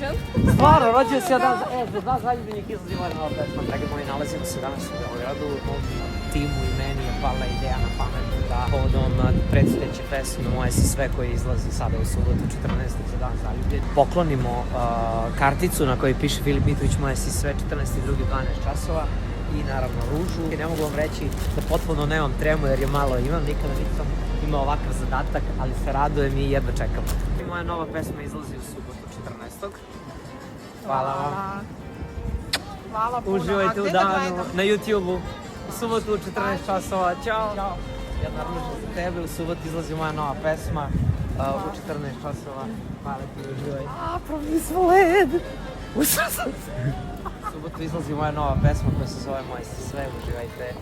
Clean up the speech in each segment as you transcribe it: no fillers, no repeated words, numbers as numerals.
rođen. Stvarno, rođen si ja dan za dva zaljubljenih izlazi moja nova pesma. Dragi moji, nalazimo se danas u Beogradu. Mom timu i meni je pala ideja na pamet da povodom predstojeće pesme Moje si sve koje izlazi sada u subotu 14. za dan zaljubljen poklonimo karticu na kojoj piše Filip Mitrović Moje si sve 14.2. 12 časova i naravno ružu. Ne mogu vam reći da potpuno nemam tremu jer je malo imam, nikada nisam imao ovakav zadatak, ali se radujem i jedva čekam. Moja nova pesma izlazi u subotu 14. Hvala vam. Hvala puno. Uživajte u danu na YouTube-u. U subotu u 14 časova. Ćao. Jedna ruža za tebe. U subotu izlazi moja nova pesma. U 14 časova. Hvala ti, uživaj. Promislo led. U subotu izlazi moja nova pesma koja se zove Moje si sve. Uživajte.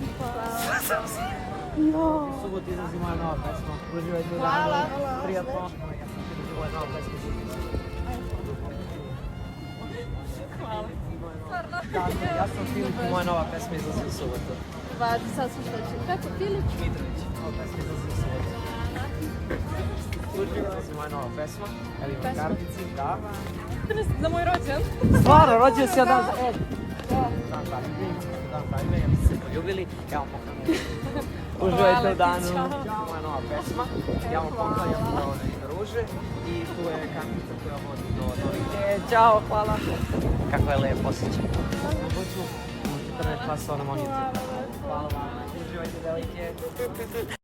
U subotu izlazi moja nova pesma. Uživajte u danu. Hvala. Prijatno. Moja nova pesma. Hvala. Ja sam Filip i moja nova pesma izlazi u subotu. Sad slušajte. Kako Filip? Mitrović, nova pesma izlazi u subotu. Izlazi moja nova pesma. Evo imam kartici, da. Za moj rođen. Stvarno, rođen si ja dan za dan zaljubljen, mi se poljubili. Ja vam poklanjam. Uživajte u danu. Moja nova pesma. Ja vam poklanjam ove ruže i tu je kartica koja vodi do Norike. Ćao, hvala. Kako je lepo osjećaj. Subotu u 14 časova na mom YouTube. Hvala vam. Uživajte velike.